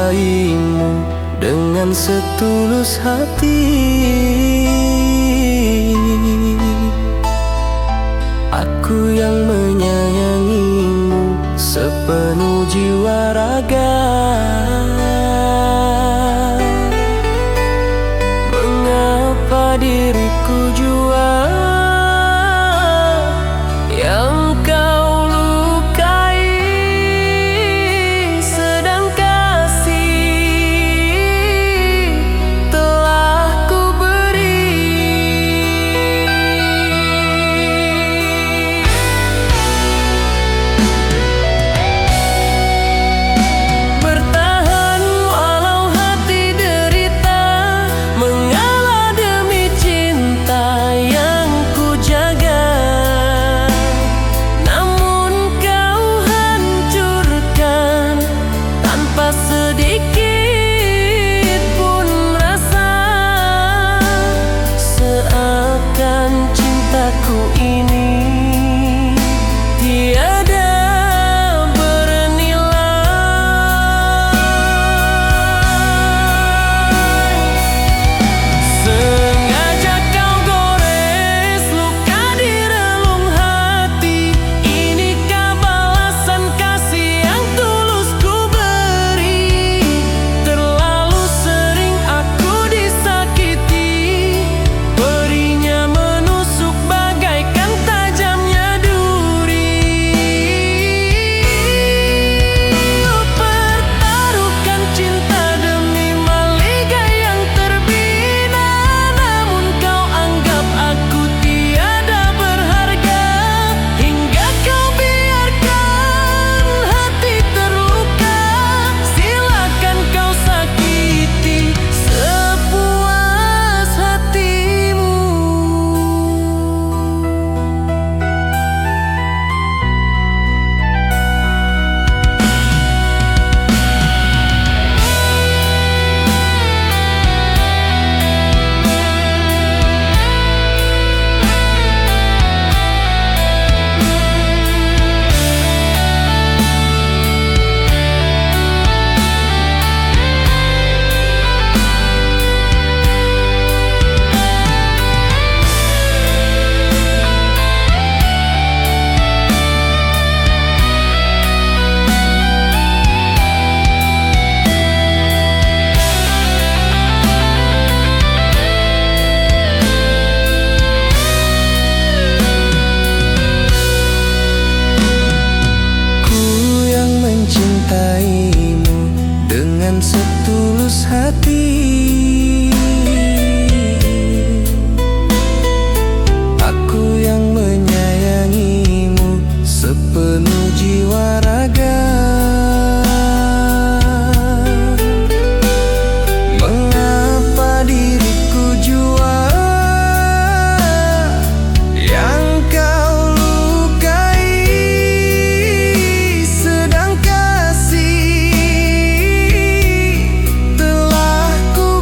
mencintaimu dengan setulus hati. Aku yang menyayangimu sepenuh jiwa raga. Mengapa diriku jua yang kau lukai, sedang kasih telah ku beri. Bertahan walau hati derita, mengalah demi cinta yang ku jaga. Namun kau hancurkan tanpa sedikit pun rasa, seakan cintaku ini tiada bernilai. Sengaja kau gores luka di relung hati. Inikah balasan kasih yang tulus ku beri? Terlalu sering aku disakiti, perinya menusuk bagaikan tajamnya duri. Pertaruhkan cinta demi maligai yang terbina, namun kau anggap aku tiada berharga. Hingga kau biarkan hati terluka, silakan kau sakiti sepuas hatimu. Ku yang mencintaimu dengan setulus hati. Aku yang menyayangimu sepenuh jiwa raga. Mengapa diriku jua yang kau lukai, sedang kasih telah ku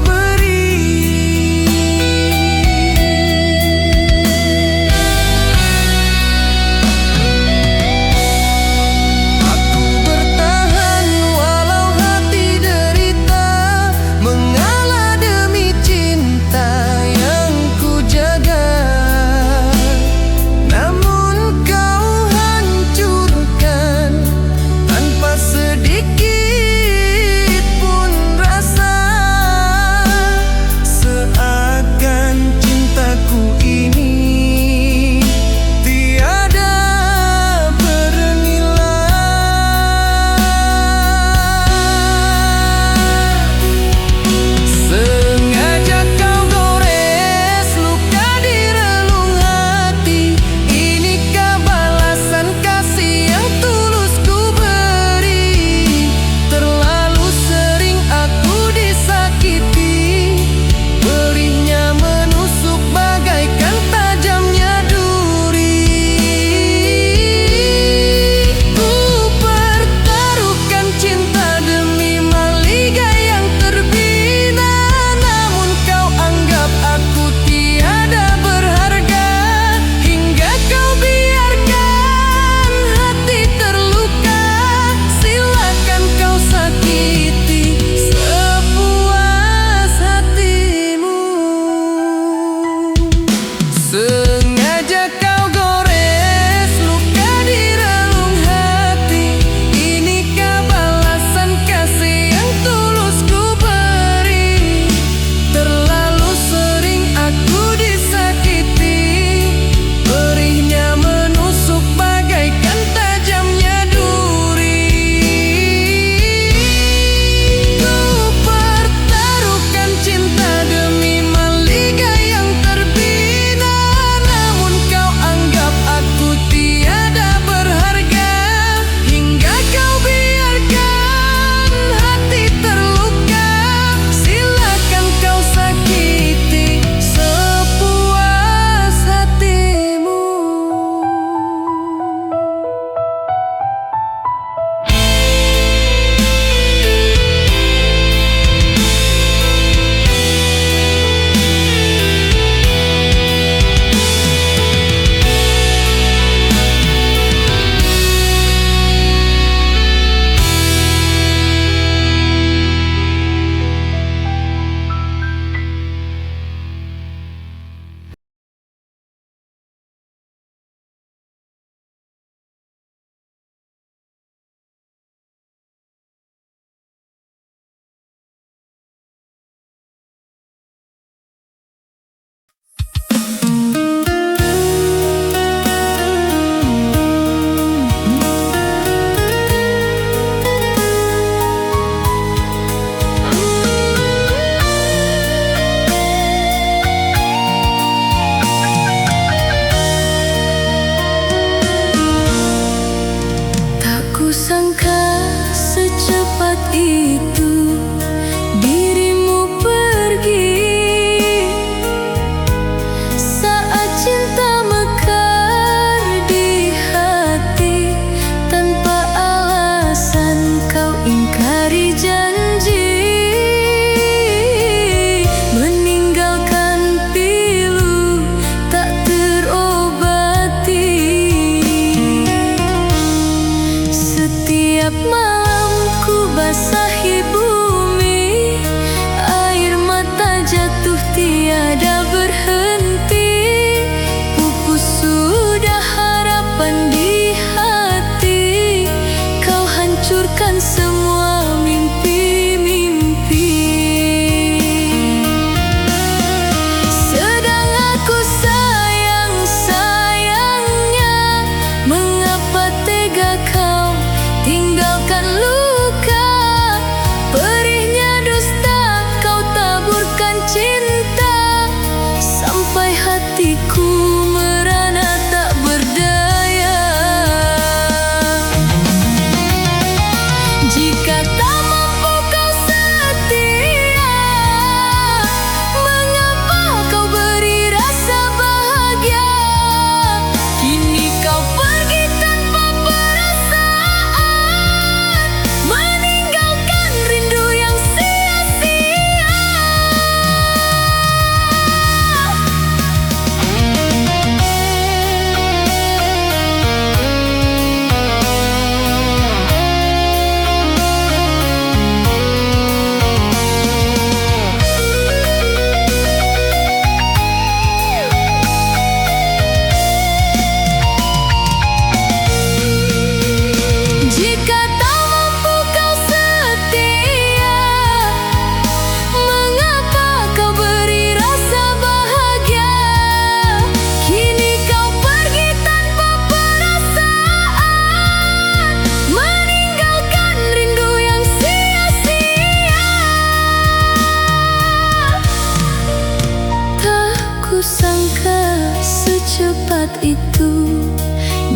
saat itu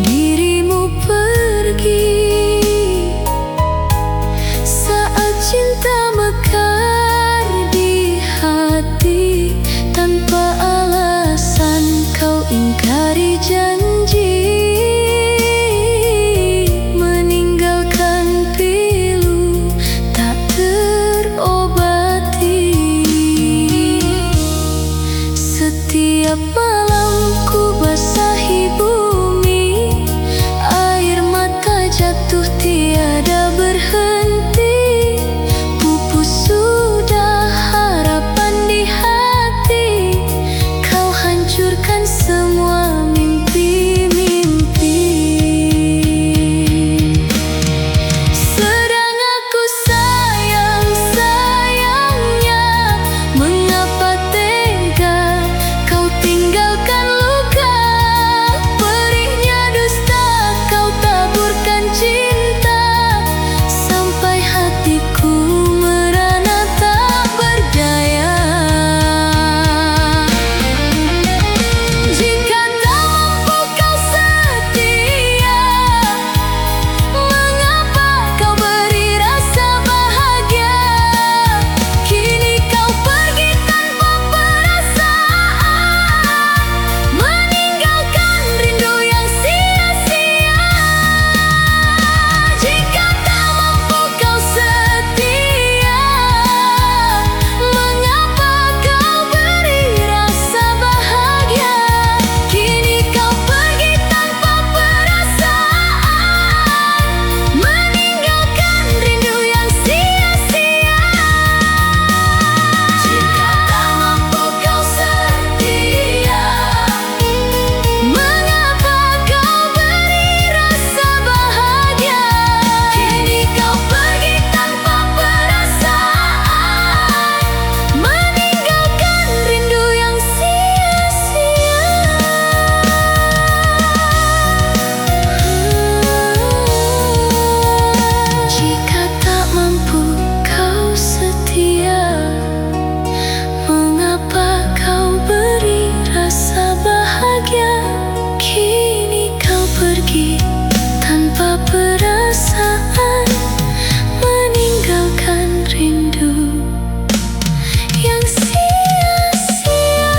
dirimu pergi, saat cinta mekar di hati, tanpa alasan kau ingkari janji, meninggalkan pilu tak terobati. Setiap malam ku basahi bumi, air mata jatuh tiada berhenti, pupus sudah harapan di hati, kau hancurkan semua mimpi-mimpi. Sedang aku sayang-sayangnya, mengapa tega kau tinggalkan luka? Perihnya dusta kau taburkan cinta, sampai hatiku merana tak berdaya. Jika tak mampu kau setia, mengapa kau beri rasa bahagia? Kini kau pergi tanpa perasaan, meninggalkan rindu yang sia-sia. Jika tak mampu kau setia, mengapa kau beri rasa bahagia? Kini kau pergi tanpa perasaan, meninggalkan rindu yang sia-sia. Jika tak mampu kau setia, mengapa kau beri rasa bahagia? Kini kau pergi tanpa perasaan, meninggalkan rindu yang sia-sia. Jika tak mampu kau setia, mengapa kau beri rasa bahagia? Kini kau pergi tanpa perasaan, meninggalkan rindu yang sia-sia.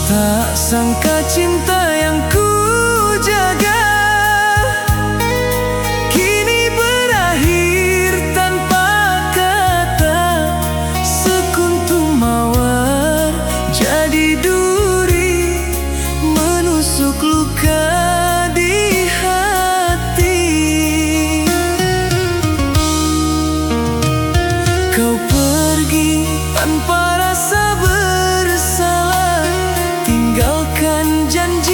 Tak sangka cinta yang ku jaga kini berakhir tanpa kata. Sekuntum mawar jadi duri, menusuk luka di hati. Kau pergi tanpa rasa bersalah, tinggalkan janji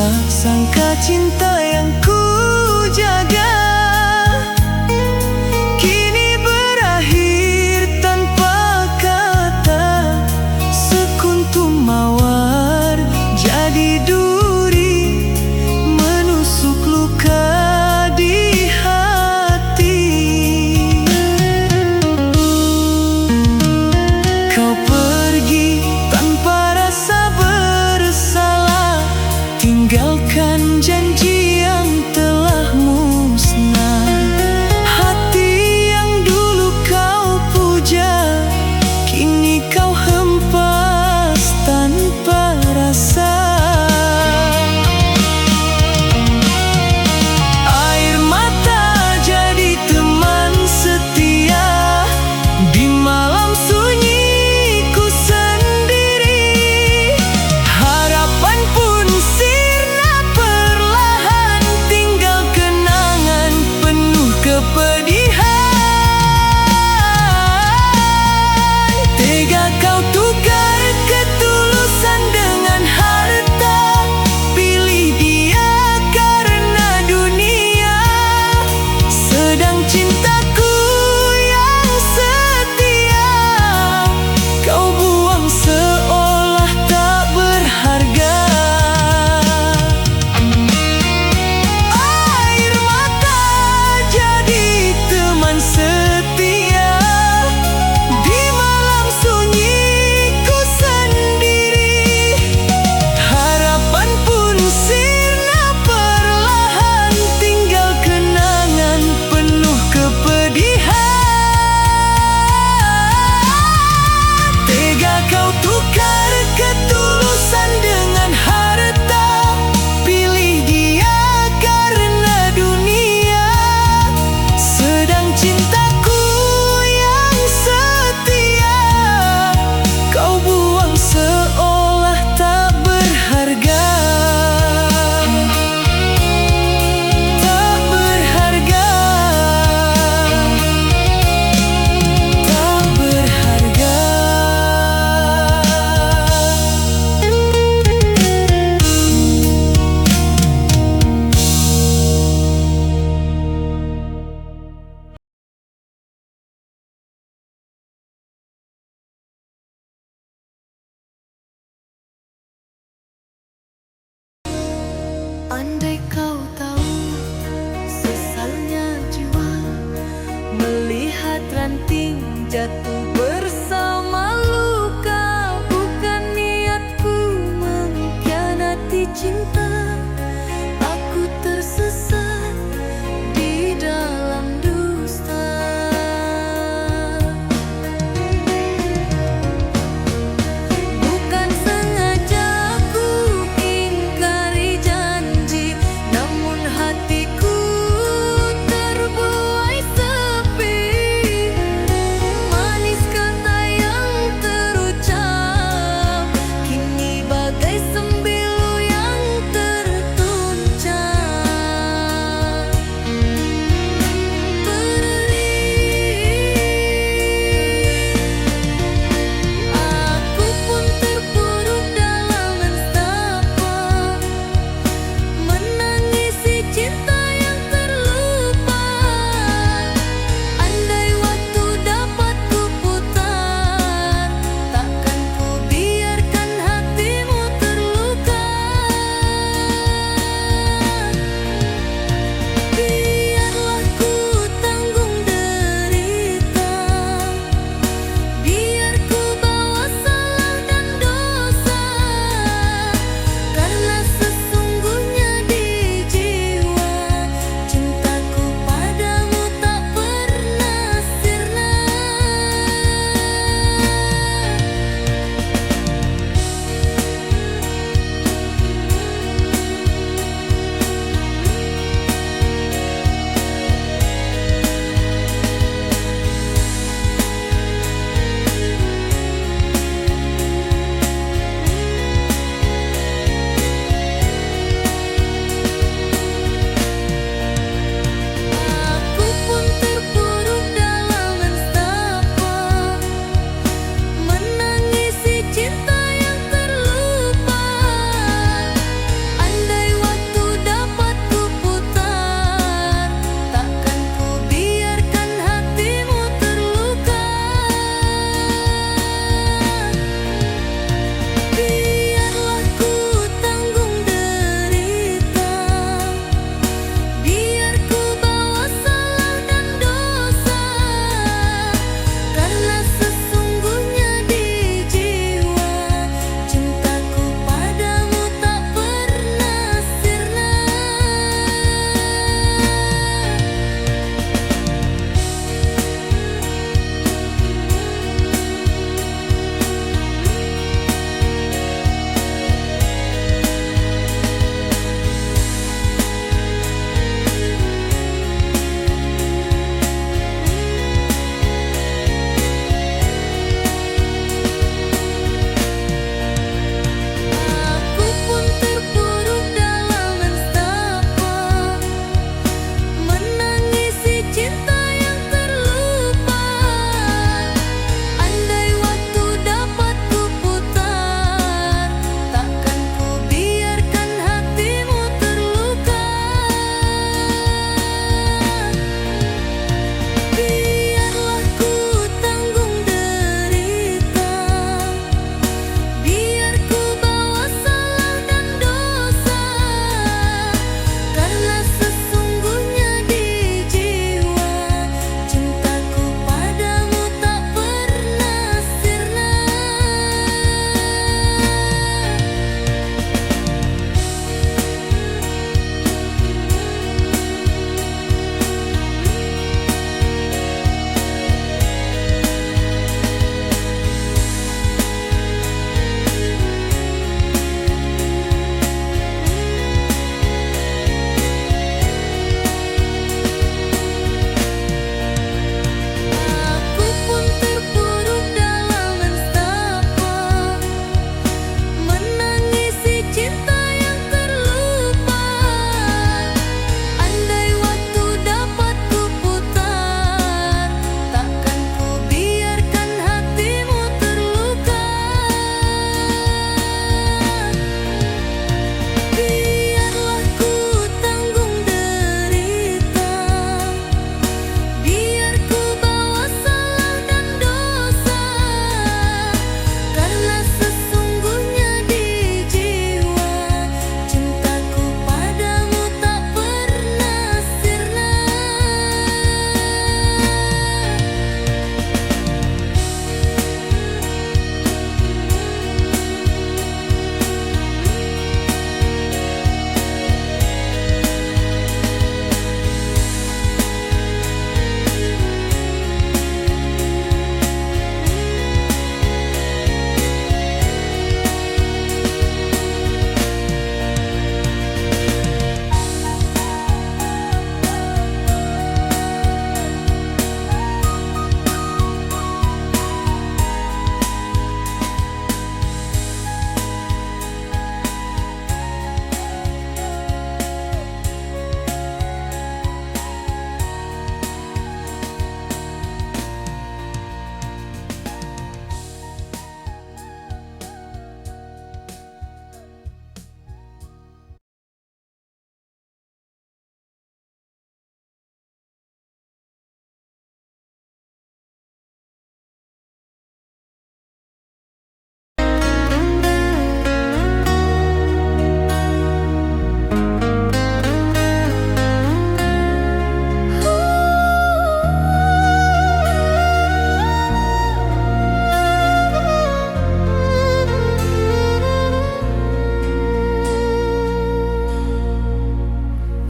Tak sangka cinta yang ku jaga kini berakhir tanpa kata. Sekuntum mawar jadi duri, menusuk luka di hati. Kau pergi tanpa rasa bersalah, tinggalkan janji yang telah mu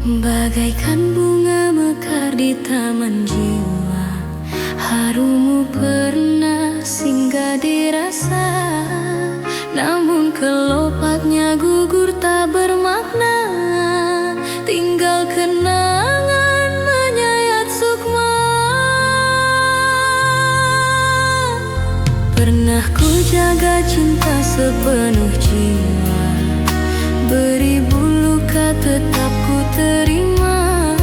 Bagaikan bunga mekar di taman jiwa, harumu pernah singgah dirasa. Namun kelopaknya gugur tak bermakna, tinggal kenangan menyayat sukma. Pernah ku jaga cinta sepenuh jiwa, beribu luka tetap ku terima.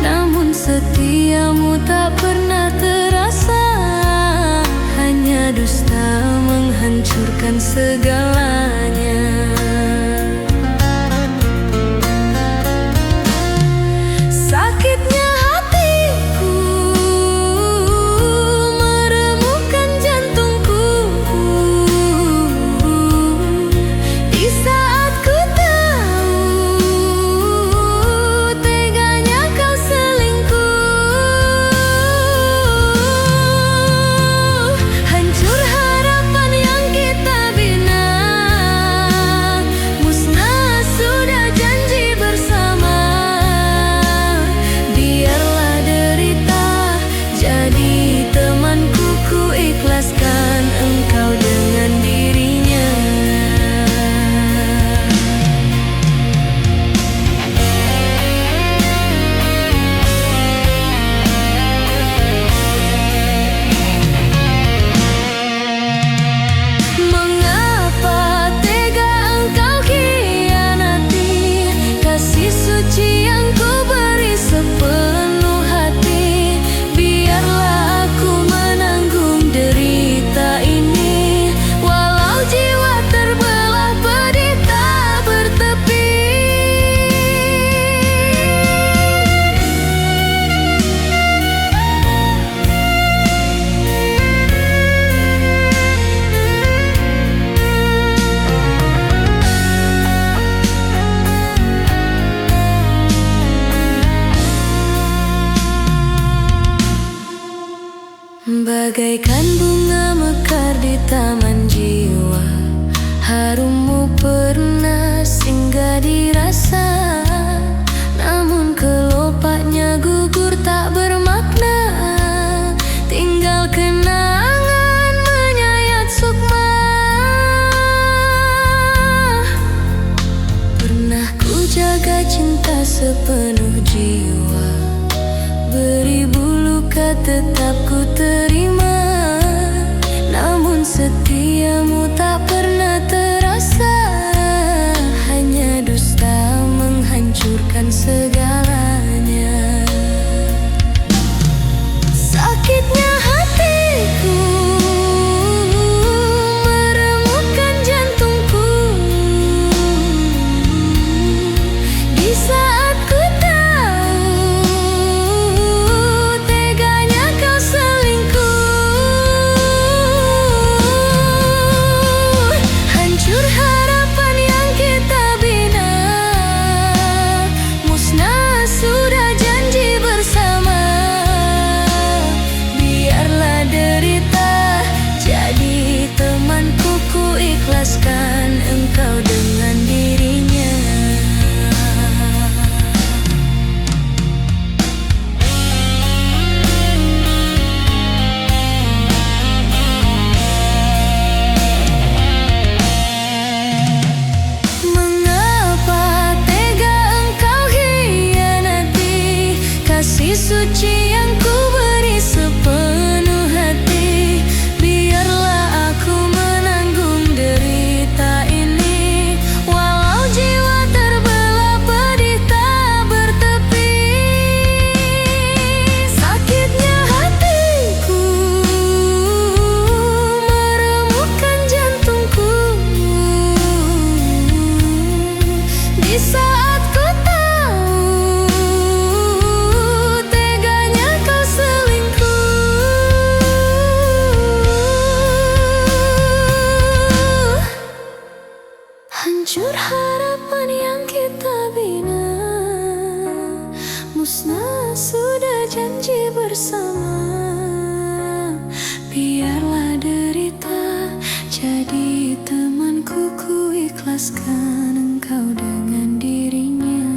Namun setiamu tak pernah terasa, hanya dusta menghancurkan segalanya. Sakitnya hatiku meremukkan jantungku di saat ku tahu teganya kau selingkuh. Hancur harapan yang kita bina, musnah sudah janji bersama. Biarlah derita jadi temanku, ku ikhlaskan engkau dengan dirinya. Mengapa tega engkau khianati kasih suci yang ku beri sepenuh hati? Biarlah aku menanggung derita ini, walau jiwa terbelah pedih tak bertepi. Bagaikan bunga mekar di taman jiwa, harumu pernah singgah dirasa. Namun kelopaknya gugur tak bermakna, tinggal kenangan menyayat sukma. Pernah ku jaga cinta sepenuh jiwa, beribu luka tetap ku terima. Namun setiamu tak pernah terasa, hanya dusta menghancurkan segalanya. Sakitnya hatiku meremukkan jantungku di saat ku tahu teganya kau selingkuh. Hancur harapan yang kita bina, musnah sudah janji bersama. Biarlah derita jadi temanku, ku ikhlaskan engkau dengan dirinya. Mengapa tega engkau khianati kasih suci yang ku beri sepenuh hati? Biarlah aku menanggung derita ini, walau jiwa terbelah pedih tak bertepi. Sakitnya hatiku meremukkan jantungku di saat ku tahu teganya kau selingkuh. Hancur harapan yang kita bina, musnah sudah janji bersama. Biarlah derita jadi temanku, ku ikhlaskan engkau dengan dirinya.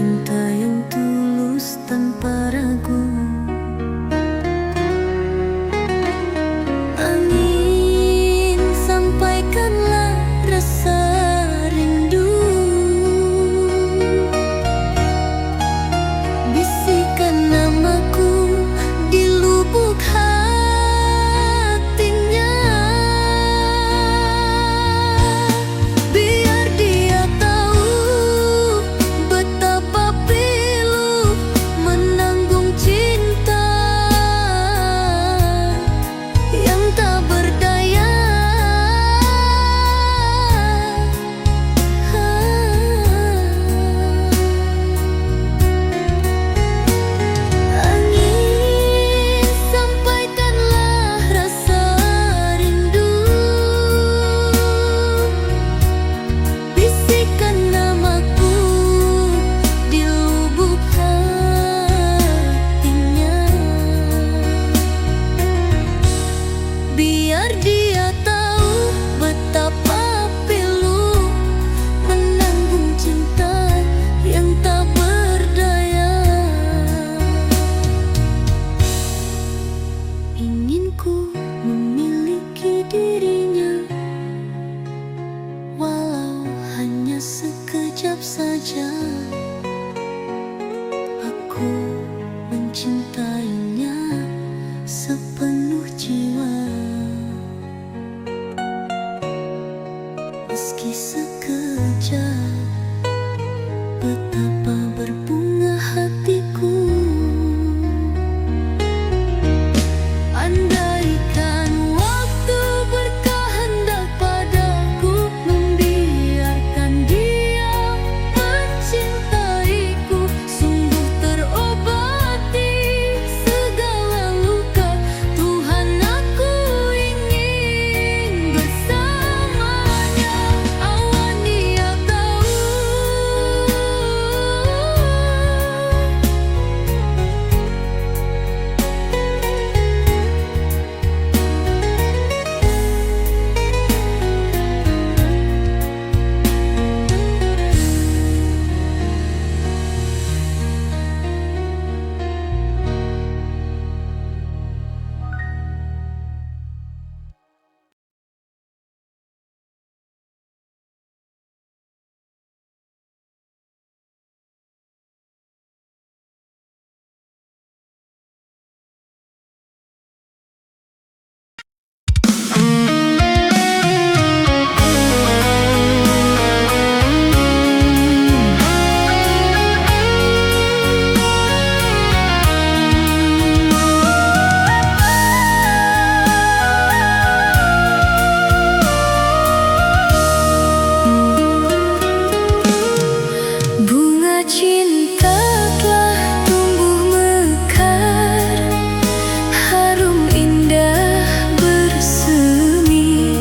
cinta yang tulus tanpa ragu. Angin, sampaikanlah rasa rindu. Bisikan namaku di lubuk hatinya. Biar dia tahu betapa pilu menanggung cinta yang tak berdaya. Angin, sampaikanlah rasa rindu. Bisikan namaku di lubuk hatinya. Biar dia tahu betapa pilu menanggung cinta yang tak berdaya. Ingin ku memiliki dirinya, walau hanya sekejap saja. Aku mencintainya sepenuh jiwa. Meski sekejap, betapa berbunga hatiku. Andaikan waktu berkehendak padaku, membiarkan dia mencintaiku, sungguh terobati segala luka. Tuhan, aku ingin bersamanya. Awan dia tahu bunga cinta telah tumbuh mekar, harum indah bersemi.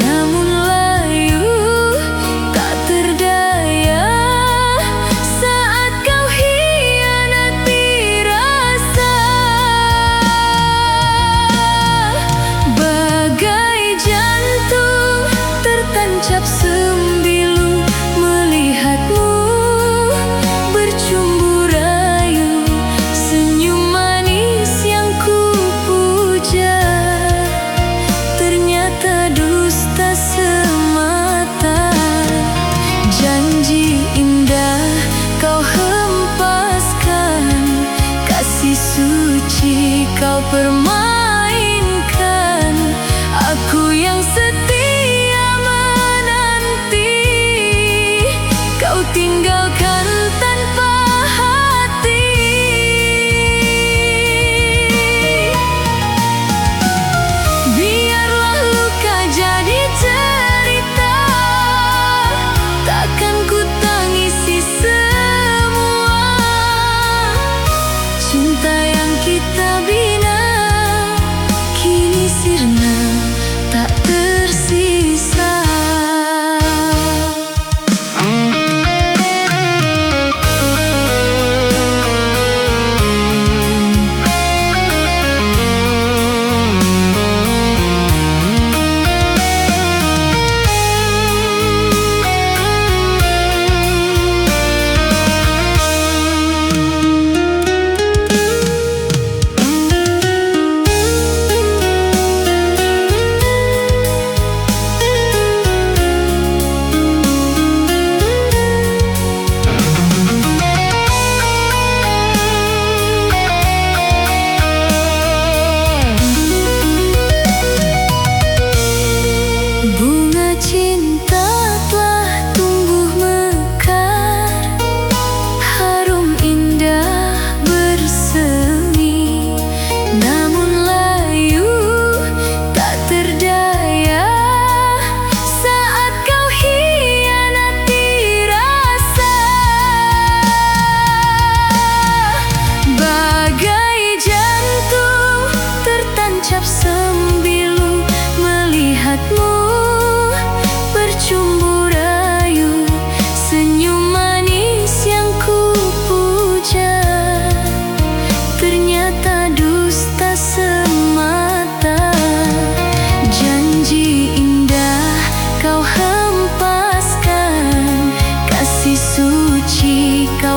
Namun layu tak terdaya saat kau hianati rasa. Bagai jantung tertancap sembilu melihatmu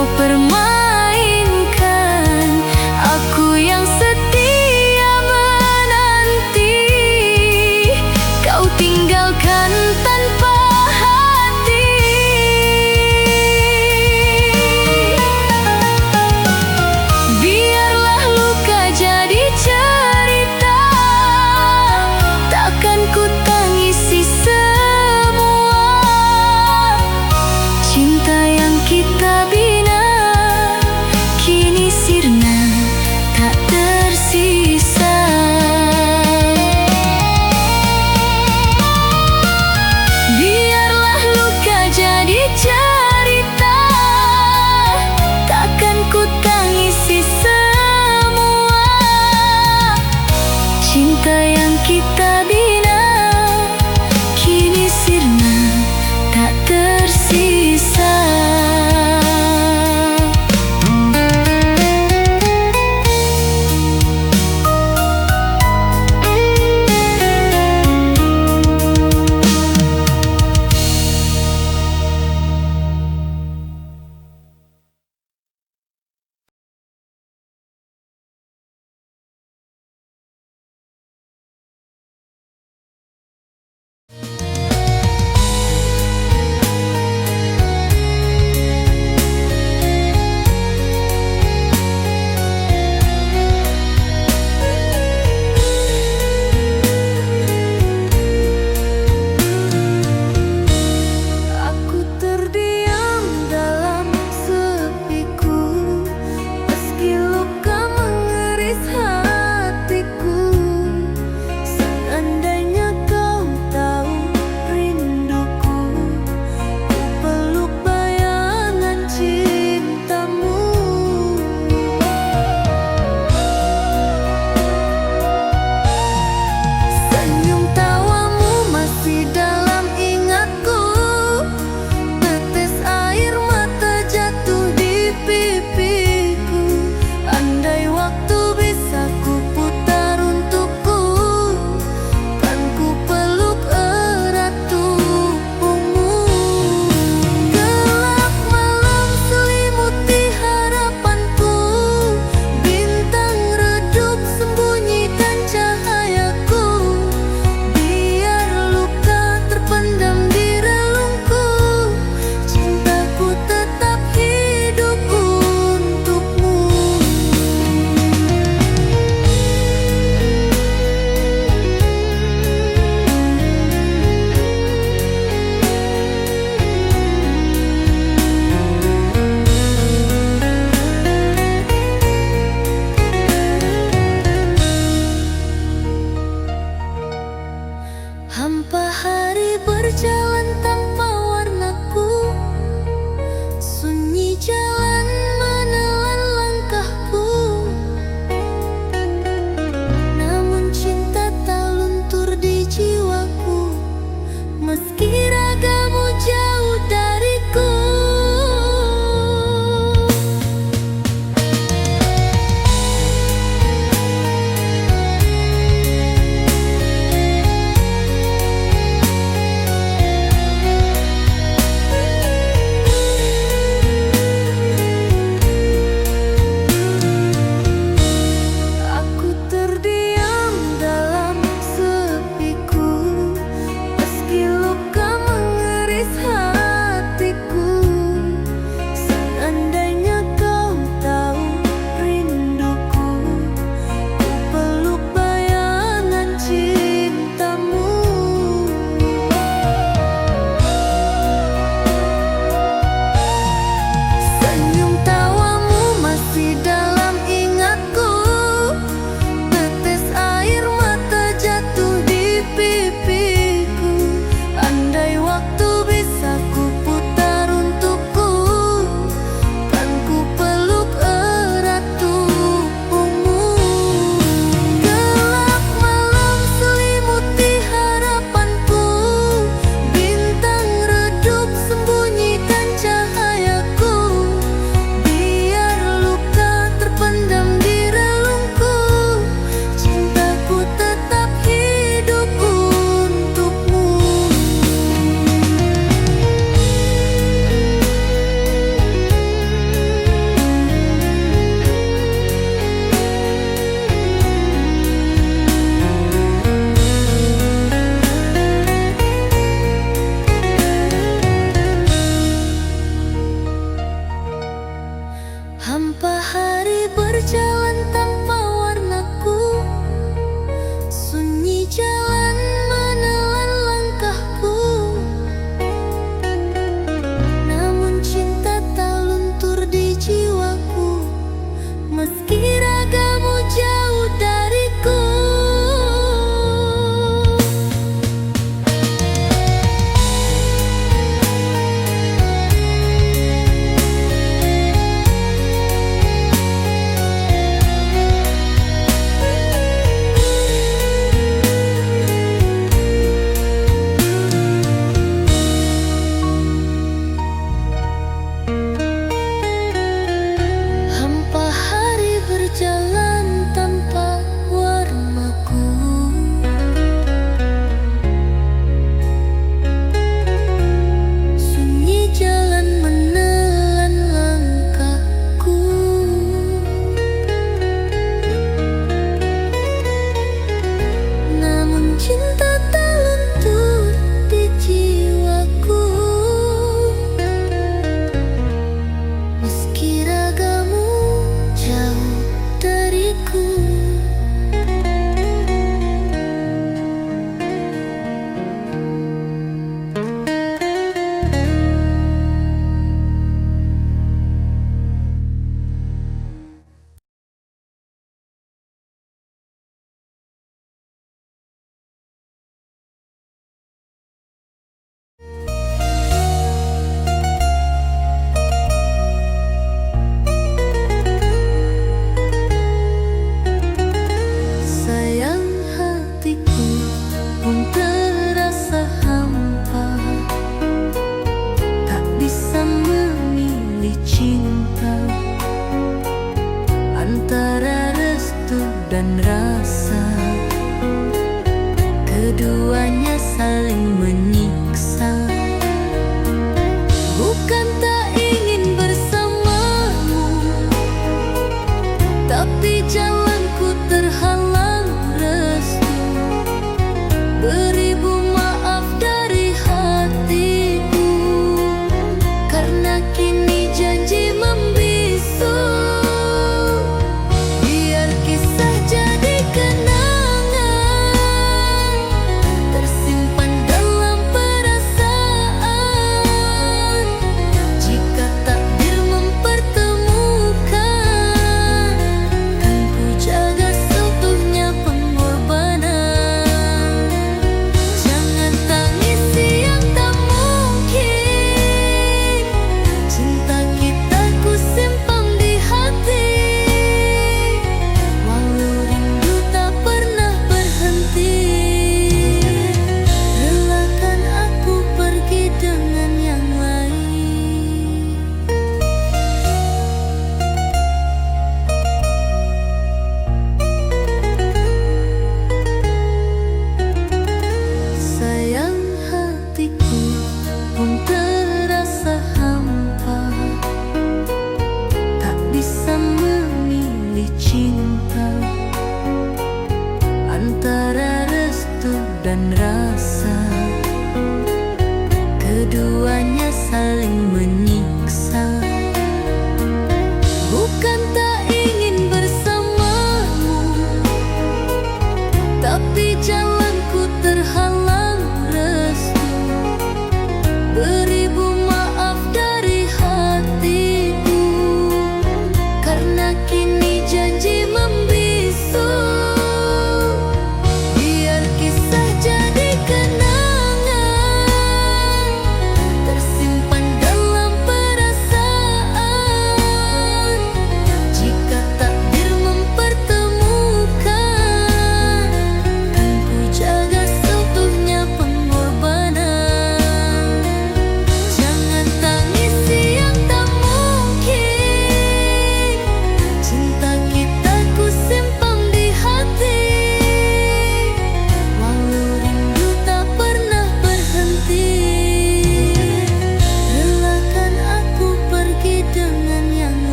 kau permainkan, aku yang setia menanti, kau tinggalkan tanpa hati. Biarlah luka jadi cerita, takkan ku tangisi semua cinta yang kita bina. berjalan tanpa warnaku, sunyi jalan menelan langkahku. Namun cinta tak luntur di jiwaku, meski ragamu jauh dariku.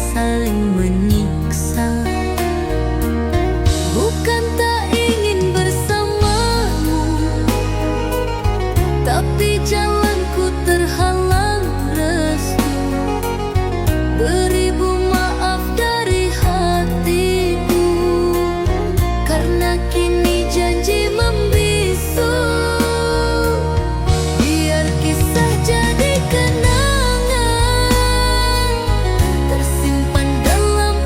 saling menyiksa. Bukan tak ingin bersamamu, tapi jalanku terhalang restu. Beribu maaf dari hatiku, karena kini janji membisu. Biar kisah jadi kenangan, tersimpan dalam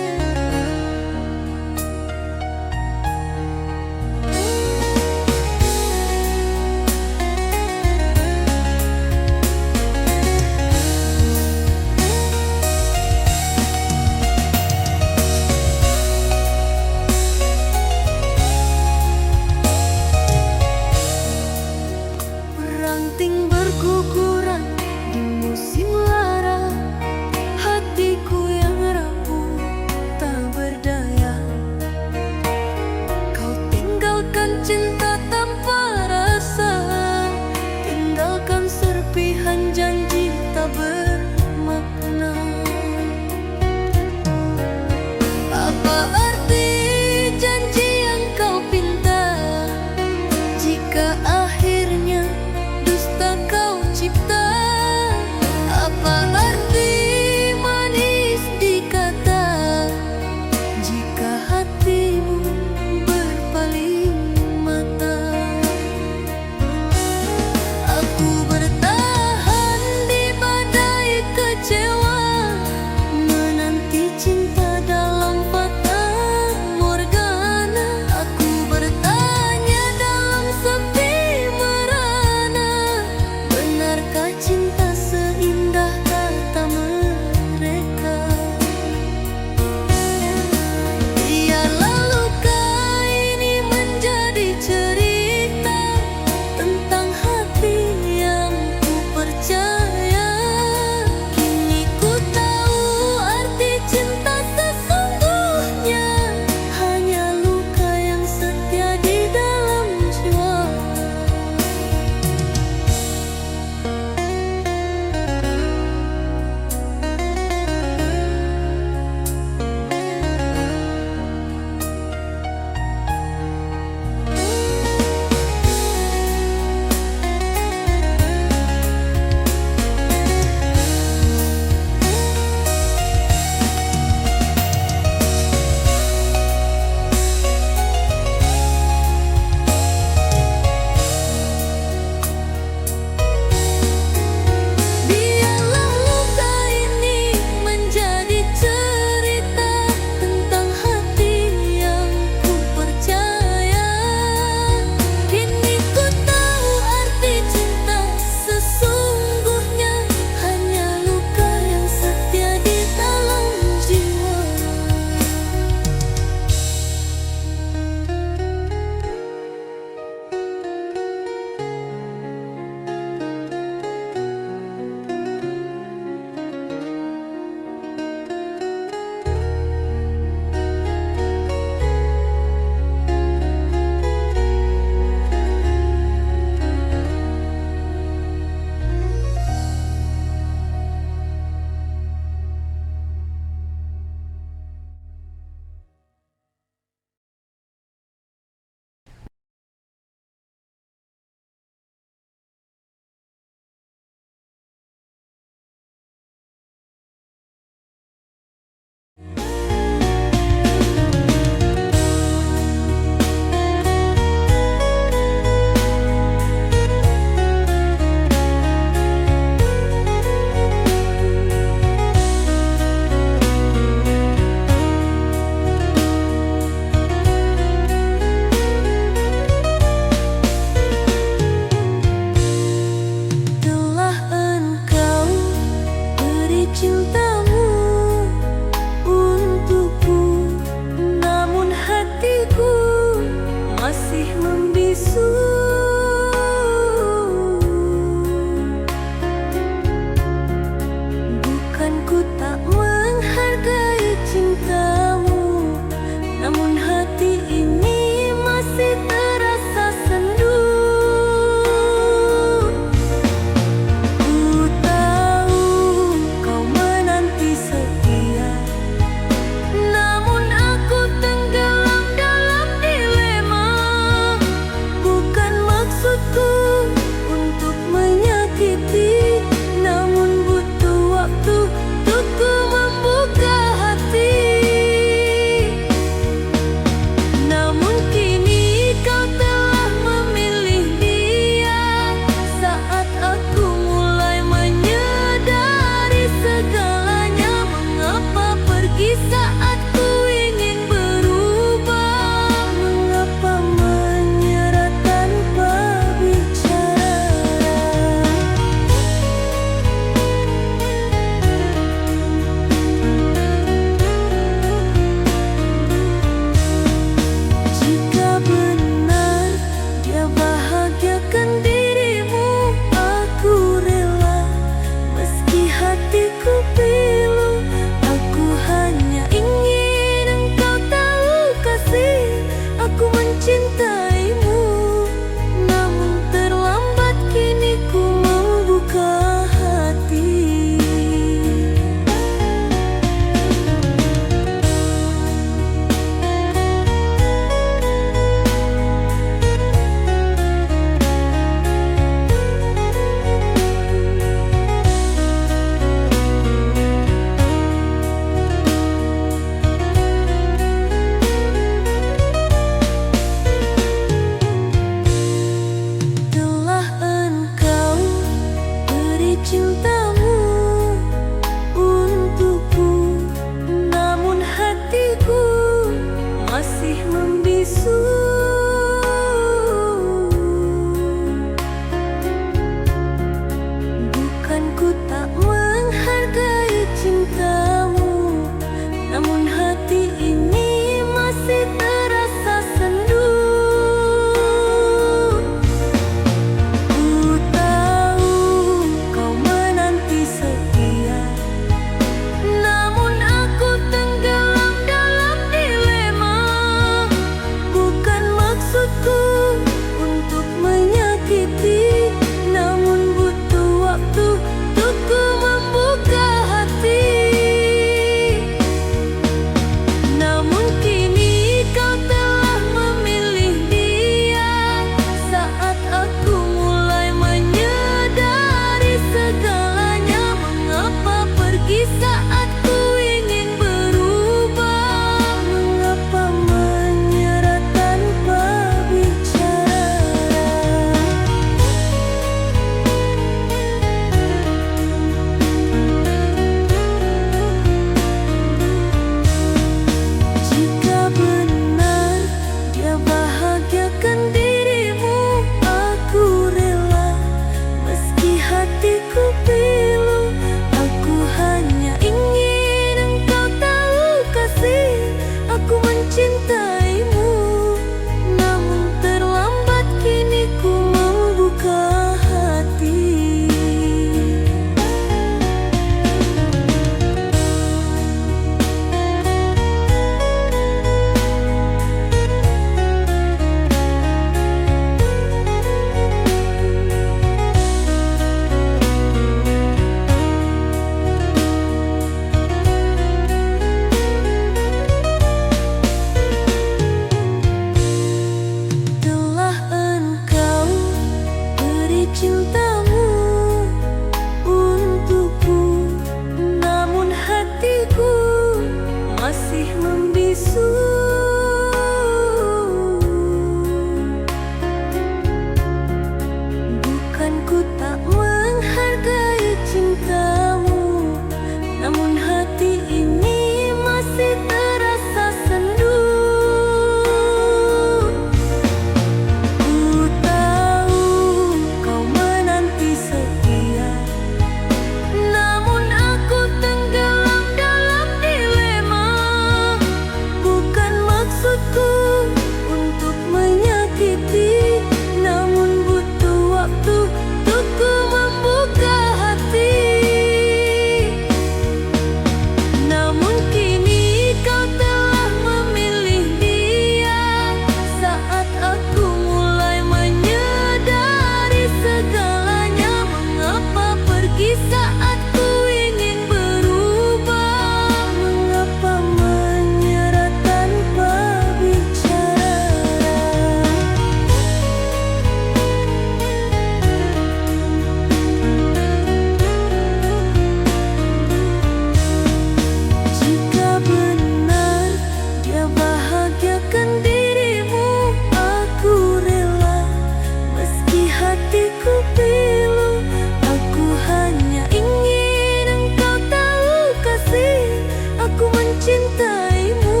mencintaimu,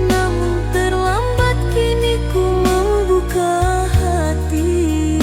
namun terlambat kini ku membuka hati.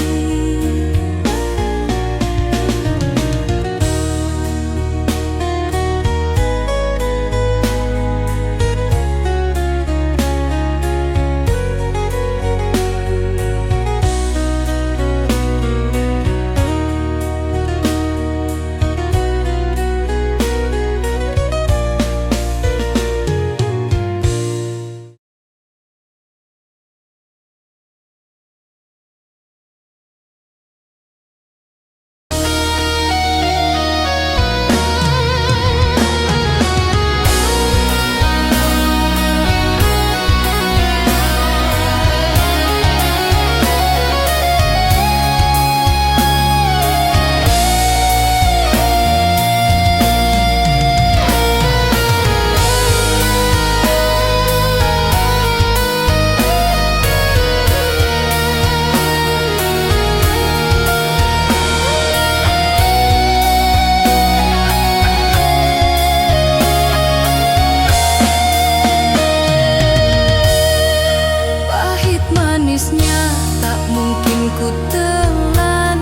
Pahit manisnya tak mungkin ku telan.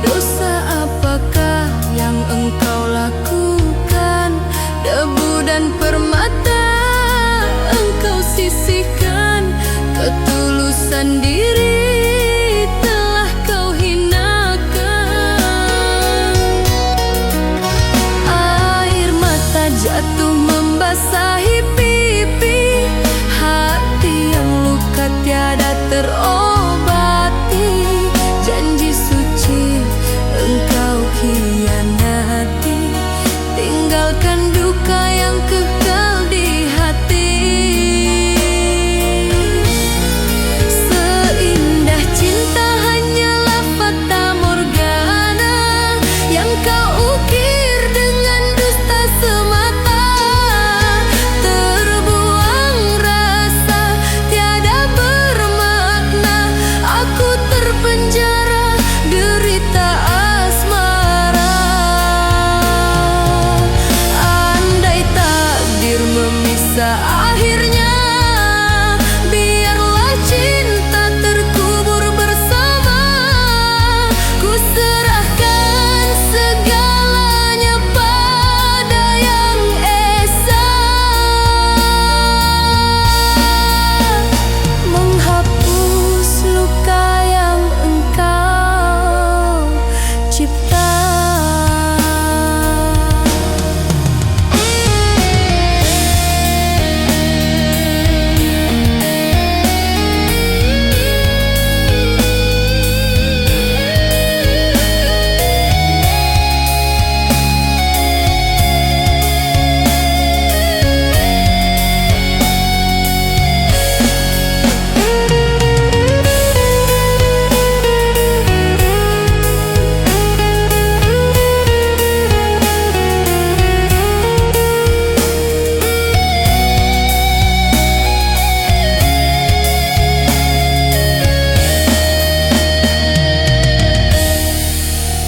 Dosa apakah yang engkau lakukan? Debu dan permata engkau sisihkan. Ketulusan diri telah kau hinakan. Air mata jatuh membasahi pipi, hati yang luka tiada terobati. Janji suci engkau khianati, tinggalkan duka yang kekal di hati. Seindah cinta hanyalah fata morgana yang kau ukir dengan dusta semata. Terbuang rasa tiada bermakna, aku terpenjara derita asmara. Andai takdir memisah akhirnya, biarlah cinta terkubur bersama. Ku serahkan segalanya pada Yang Esa, menghapus luka yang engkau cipta.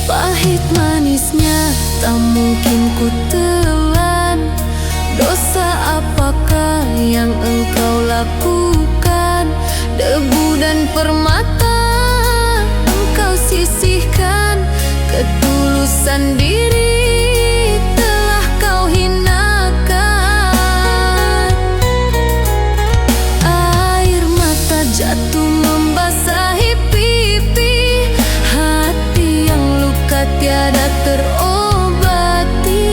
Pahit manisnya tak mungkin ku telan. Dosa apakah yang engkau lakukan? Debu dan permata engkau sisihkan. Ketulusan diri telah kau hinakan. Air mata jatuh membasahi pipi, hati yang luka tiada terobati.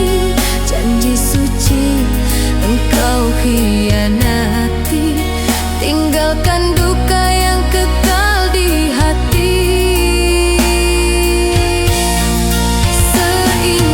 Janji suci engkau khianati, tinggalkan duka yang kekal di hati. Seindah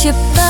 tercipta.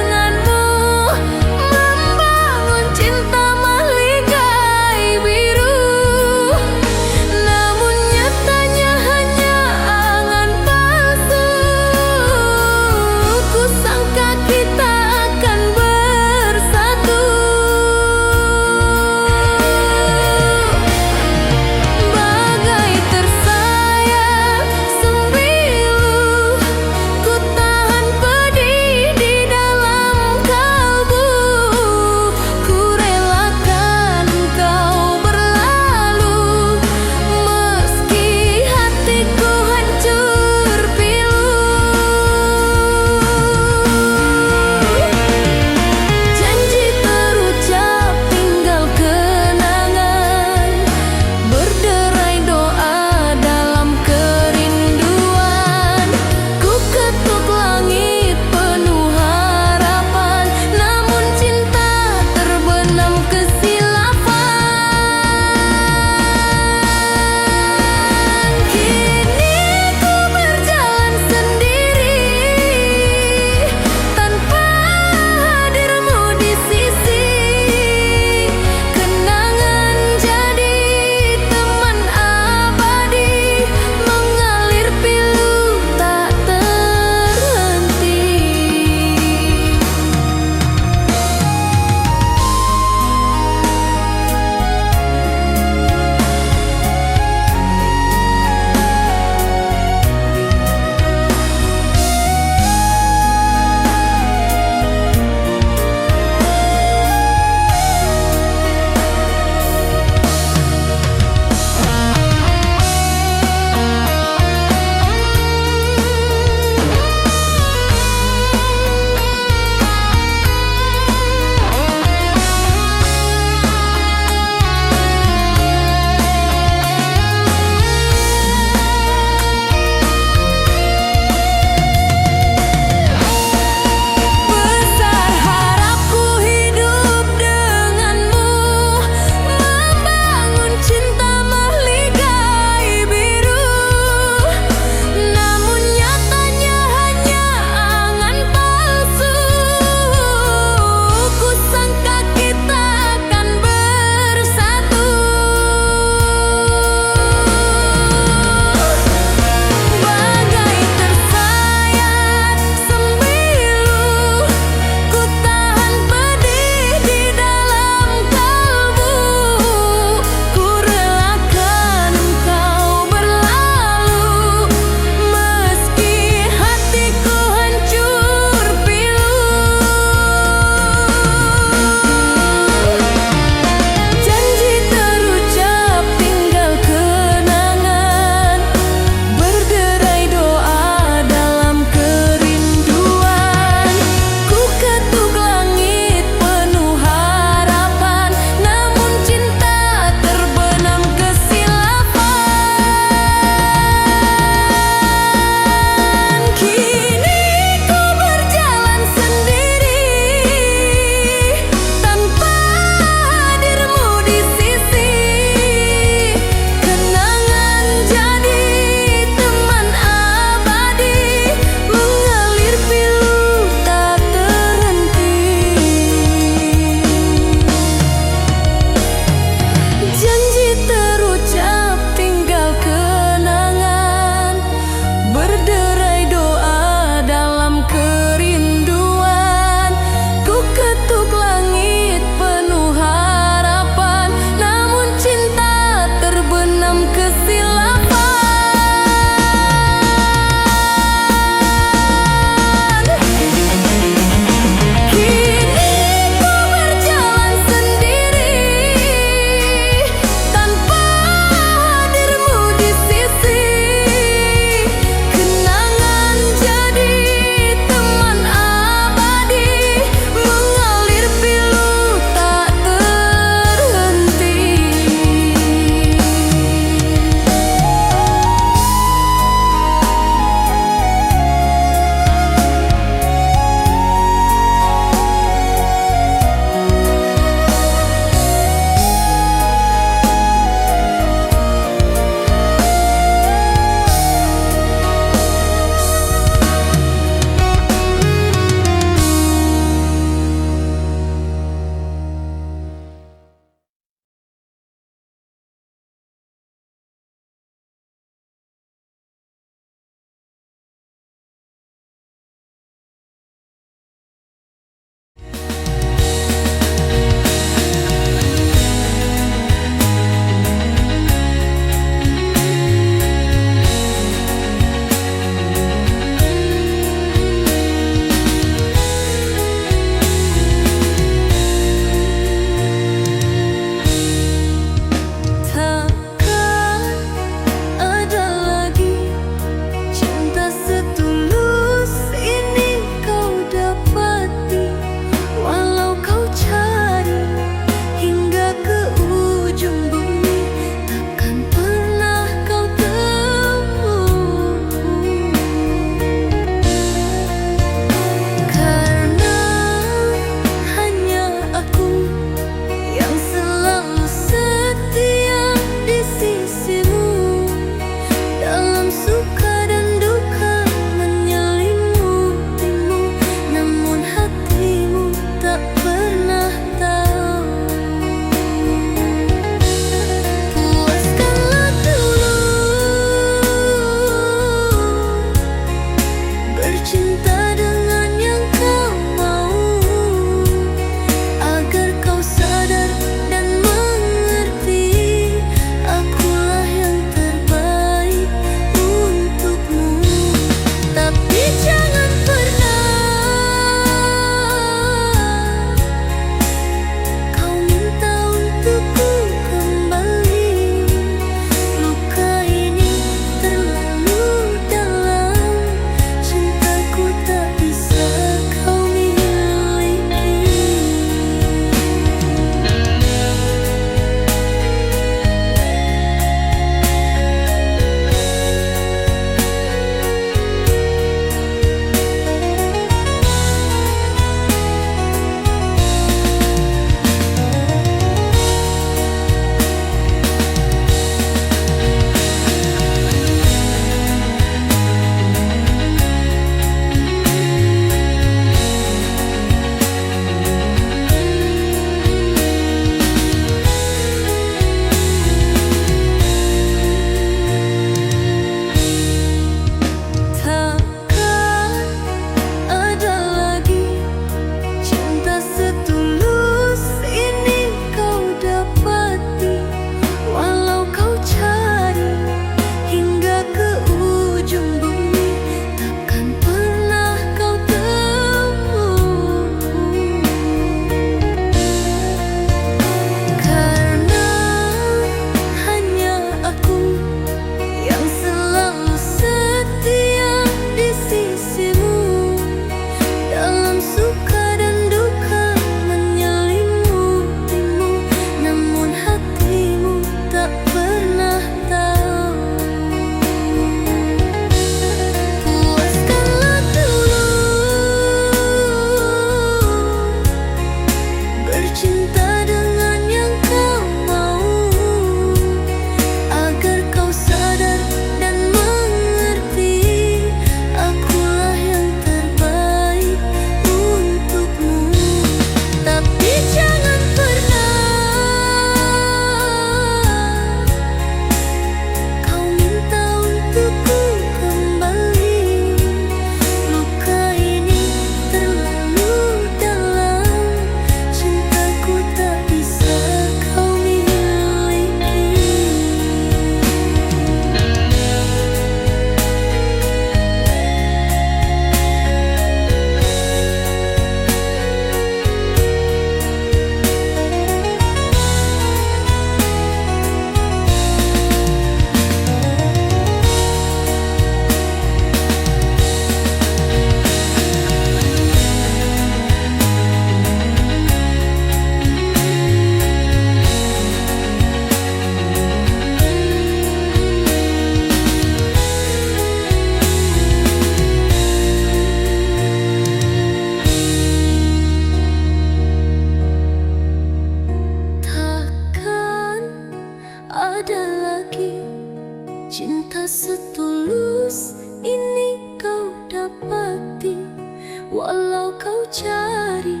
walau kau cari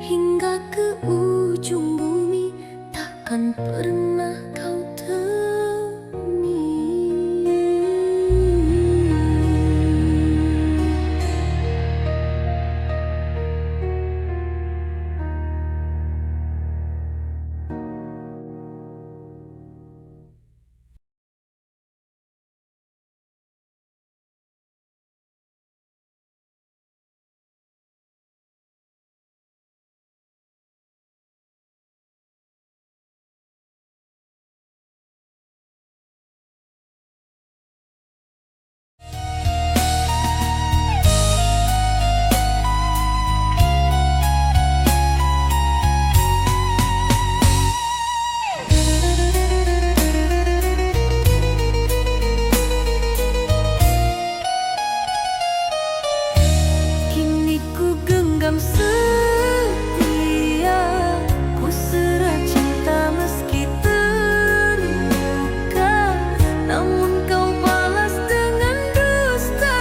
hingga ke ujung bumi, takkan pernah kau temui. Kini ku genggam setia, ku serah cinta meski terluka. Namun kau balas dengan dusta,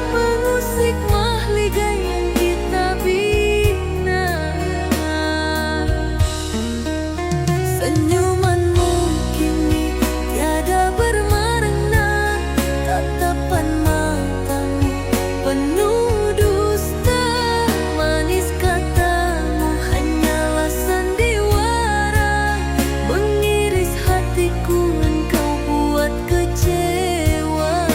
mengusik mahligai yang kita bina. Senyumanmu kini tiada bermakna, tatapan matamu penuh dusta. Manis katamu hanyalah sandiwara, mengiris hatiku engkau buat kecewa.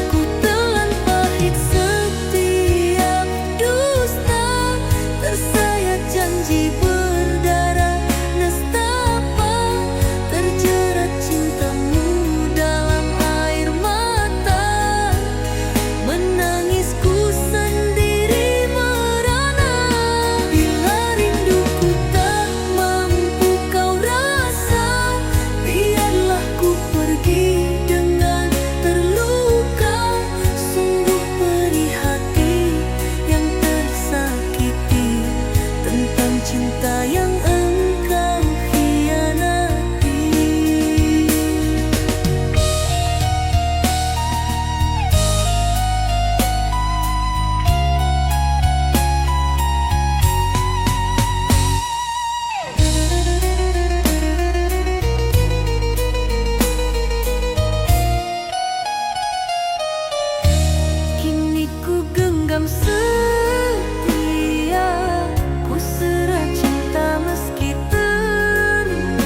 Ku telan pahit setiap dusta, tersayat janji berdarah nestapa, terjerat cintamu dalam air mata. Menangisku sendiri merana, bila rinduku tak mampu kau rasa, biarlah ku pergi dengan terluka. Sungguh perih hati yang tersakiti tentang cinta yang engkau khianati. Kini ku genggam setia, ku serah cinta meski terluka.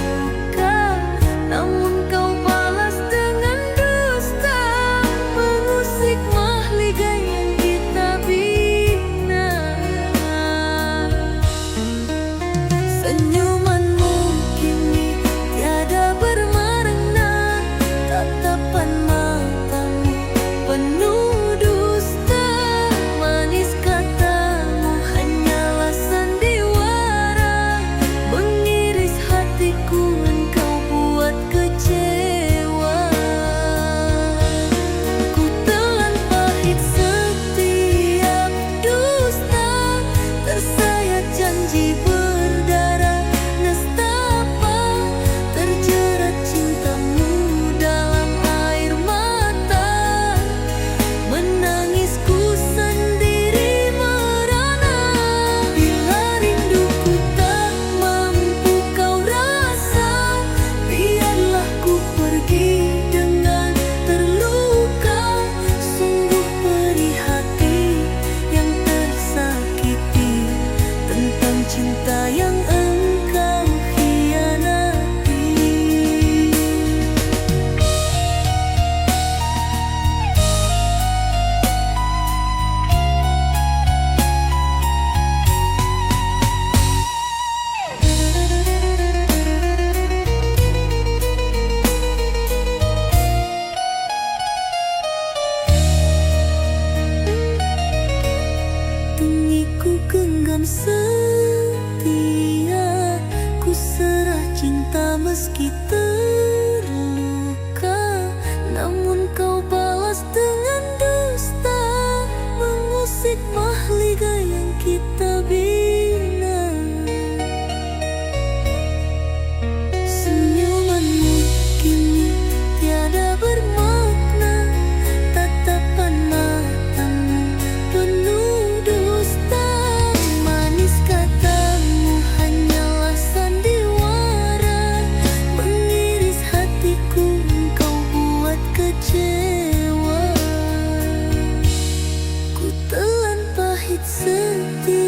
Namun kau balas dengan dusta, mengusik mahligai yang kita bina. Senyumanmu kini tiada bermakna, tatapan matamu penuh dusta. Manis katamu hanyalah sandiwara, mengiris hatiku engkau buat kecewa. Ku telan pahit setiap dusta, tersayat janji berdarah nestapa, terjerat cintamu dalam air mata. Menangisku sendiri merana, bila rinduku tak mampu kau rasa, biarlah ku pergi dengan terluka. Sungguh perih hati yang tersakiti tentang cinta yang engkau khianati. Kini ku genggam setia, ku serah cinta meski terluka. Namun kau balas dengan dusta, mengusik mahligai yang kita bina. Senyumanmu kini tiada bermakna, tatapan matamu penuh setia.